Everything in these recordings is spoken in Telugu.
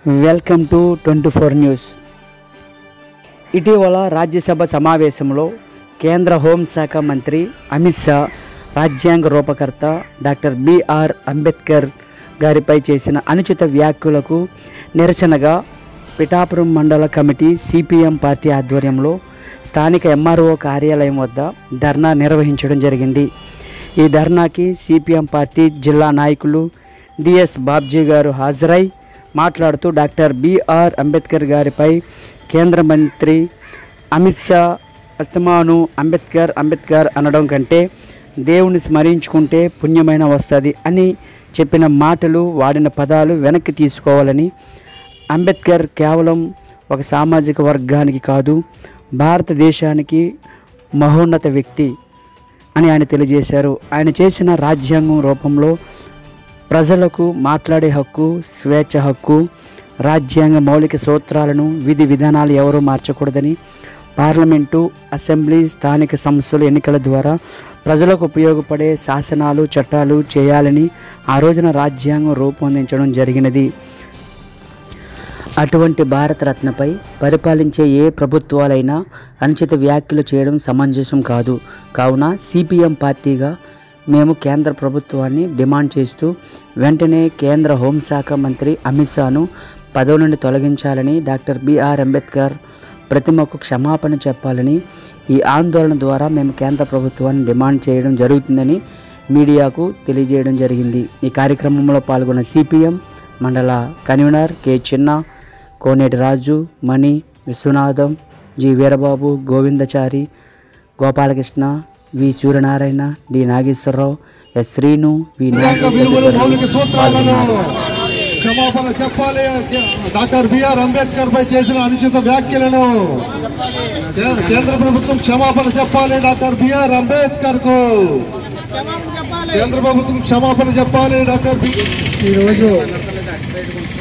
Welcome to 24 news. ఇటీవల రాజ్యసభ సమావేశంలో కేంద్ర హోంశాఖ మంత్రి అమిత్ షా రాజ్యాంగ రూపకర్త డాక్టర్ బిఆర్ అంబేద్కర్ గారిపై చేసిన అనుచిత వ్యాఖ్యలకు నిరసనగా పిఠాపురం మండల కమిటీ సిపిఎం పార్టీ ఆధ్వర్యంలో స్థానిక ఎంఆర్ఓ కార్యాలయం వద్ద ధర్నా నిర్వహించడం జరిగింది. ఈ ధర్నాకి సిపిఎం పార్టీ జిల్లా నాయకులు డిఎస్ బాబ్జీ గారు హాజరై మాట్లాడుతూ డాక్టర్ బిఆర్ అంబేద్కర్ గారిపై కేంద్ర మంత్రి అమిత్ షా అస్తమాను అంబేద్కర్ అనడం కంటే దేవుని స్మరించుకుంటే పుణ్యమైన వస్తుంది అని చెప్పిన మాటలు, వాడిన పదాలు వెనక్కి తీసుకోవాలని, అంబేద్కర్ కేవలం ఒక సామాజిక వర్గానికి కాదు, భారతదేశానికి మహోన్నత వ్యక్తి అని ఆయన తెలియజేశారు. ఆయన చేసిన రాజ్యాంగం రూపంలో ప్రజలకు మాట్లాడే హక్కు, స్వేచ్ఛ హక్కు, రాజ్యాంగ మౌలిక సూత్రాలను, విధి విధానాలు ఎవరూ మార్చకూడదని, పార్లమెంటు, అసెంబ్లీ, స్థానిక సంస్థల ఎన్నికల ద్వారా ప్రజలకు ఉపయోగపడే శాసనాలు, చట్టాలు చేయాలని ఆ రోజున రాజ్యాంగం రూపొందించడం జరిగినది. అటువంటి భారతరత్నపై పరిపాలించే ఏ ప్రభుత్వాలైనా అనుచిత వ్యాఖ్యలు చేయడం సమంజసం కాదు. కావున సిపిఎం పార్టీగా మేము కేంద్ర ప్రభుత్వాన్ని డిమాండ్ చేస్తూ వెంటనే కేంద్ర హోంశాఖ మంత్రి అమిత్ షాను పదవి నుండి తొలగించాలని, డాక్టర్ బిఆర్ అంబేద్కర్ ప్రతిమకు క్షమాపణ చెప్పాలని ఈ ఆందోళన ద్వారా మేము కేంద్ర ప్రభుత్వాన్ని డిమాండ్ చేయడం జరుగుతుందని మీడియాకు తెలియజేయడం జరిగింది. ఈ కార్యక్రమంలో పాల్గొన్న సిపిఎం మండల కన్వీనర్ కె చిన్న, కోనేటి రాజు, మణి, విశ్వనాథం, జి వీరబాబు, గోవిందచారి, గోపాలకృష్ణ, వి సూర్యనారాయణ, డి నాగేశ్వరరావు, ఎస్ శ్రీను, వి క్షమాపణ చెప్పాలి. డాక్టర్ బిఆర్ అంబేద్కర్ పై చేసిన అనుచిత వ్యాఖ్యలను కేంద్ర ప్రభుత్వం క్షమాపణ చెప్పాలి. డాక్టర్ బిఆర్ అంబేద్కర్ కు కేంద్ర ప్రభుత్వం క్షమాపణ చెప్పాలి. ఈరోజు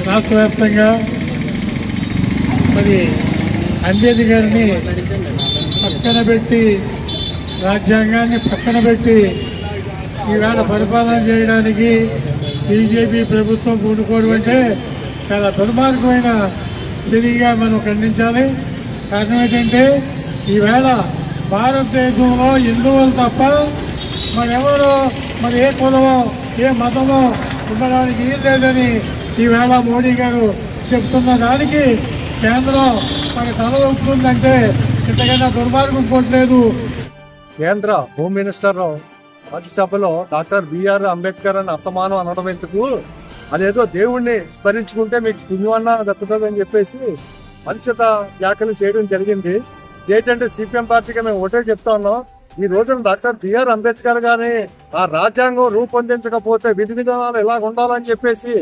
రాష్ట్ర వ్యాప్తంగా మరి అంబేద్కర్ని పక్కన పెట్టి, రాజ్యాంగాన్ని పక్కన పెట్టి ఈవేళ పరిపాలన చేయడానికి బీజేపీ ప్రభుత్వం పూనుకోవడం అంటే చాలా దుర్మార్గమైన చర్యగా మనం ఖండించాలి. కారణం ఏంటంటే ఈవేళ భారతదేశంలో హిందువులు తప్ప మరెవరో, మరి ఏ కులమో, ఏ మతమో ఉండడానికి లేదని ఈవేళ మోడీ గారు చెప్తున్న దానికి కేంద్రం మన తల ఒప్పుకుందంటే ఇంతకన్నా దుర్మార్గం పోట్లేదు. కేంద్ర హోమ్ మినిస్టర్ రాజ్యసభలో డాక్టర్ బిఆర్ అంబేద్కర్ అని అత్తమానం అనడం ఎందుకు, అదేదో దేవుణ్ణి స్మరించుకుంటే మీకు పుణ్యమన్నా దక్కుతుందని చెప్పేసి అనుచిత వ్యాఖ్యలు చేయడం జరిగింది. ఏంటంటే సిపిఎం పార్టీగా మేము ఒకటే చెప్తా ఉన్నాం, ఈ రోజున డాక్టర్ బిఆర్ అంబేద్కర్ గారిని ఆ రాజ్యాంగం రూపొందించకపోతే, విధి విధానాలు ఎలా ఉండాలని చెప్పేసి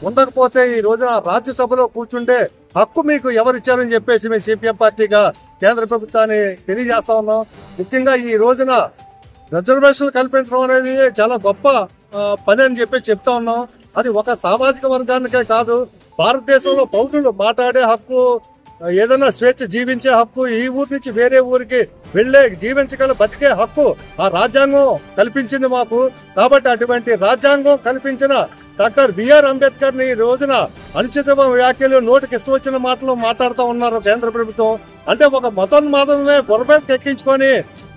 ఉండకపోతే ఈ రోజున రాజ్యసభలో కూర్చుంటే హక్కు మీకు ఎవరిచ్చారని చెప్పేసి మేము సిపిఎం పార్టీగా కేంద్ర ప్రభుత్వాన్ని తెలియజేస్తా ఉన్నాం. ముఖ్యంగా ఈ రోజున రిజర్వేషన్లు కల్పించడం అనేది చాలా గొప్ప పని అని చెప్పి చెప్తా ఉన్నాం. అది ఒక సామాజిక వర్గానికే కాదు, భారతదేశంలో పౌరులు మాట్లాడే హక్కు, ఏదైనా స్వేచ్ఛ జీవించే హక్కు, ఈ ఊరి నుంచి వేరే ఊరికి వెళ్లే జీవించగల బతికే హక్కు ఆ రాజ్యాంగం కల్పించింది మాకు. కాబట్టి అటువంటి రాజ్యాంగం కల్పించిన డాక్టర్ బిఆర్ అంబేద్కర్ ని ఈ రోజున అనుచిత వ్యాఖ్యలు, నోటికి ఇష్టం వచ్చిన మాటలు మాట్లాడుతూ ఉన్నారు కేంద్ర ప్రభుత్వం. అంటే ఒక మతోన్మాదంలో బుర్రపైకి ఎక్కించుకొని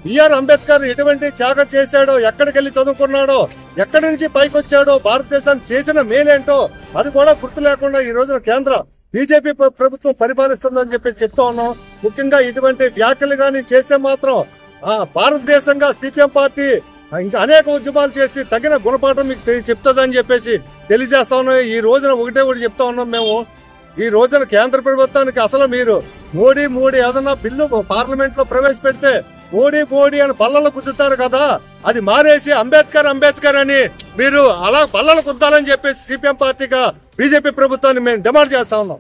బిఆర్ అంబేద్కర్ ఎటువంటి త్యాగం చేశాడో, ఎక్కడికి వెళ్ళి చదువుకున్నాడో, ఎక్కడి నుంచి పైకి వచ్చాడో, భారతదేశానికి చేసిన మేలేంటో అది కూడా గుర్తు లేకుండా ఈ రోజున కేంద్ర బీజేపీ ప్రభుత్వం పరిపాలిస్తుందని చెప్పి చెప్తా ఉన్నాం. ముఖ్యంగా ఇటువంటి వ్యాఖ్యలు కానీ చేస్తే మాత్రం భారతదేశంగా సిపిఎం పార్టీ ఇంకా అనేక ఉద్యమాలు చేసి తగిన గుణపాఠం మీకు చెప్తుందని చెప్పేసి తెలియజేస్తా ఉన్నాం. ఈ రోజున ఒకటే చెప్తా ఉన్నాం మేము, ఈ రోజున కేంద్ర ప్రభుత్వానికి అసలు మీరు మోడీ ఏదన్నా బిల్లు పార్లమెంట్ లో ప్రవేశపెడితే మోడీ అని బల్లలు కుదుతారు కదా, అది మారేసి అంబేద్కర్ అని మీరు అలా బల్లలు కుద్దాలని చెప్పేసి సిపిఎం పార్టీగా బీజేపీ ప్రభుత్వాన్ని మేము డిమాండ్ చేస్తా ఉన్నాం.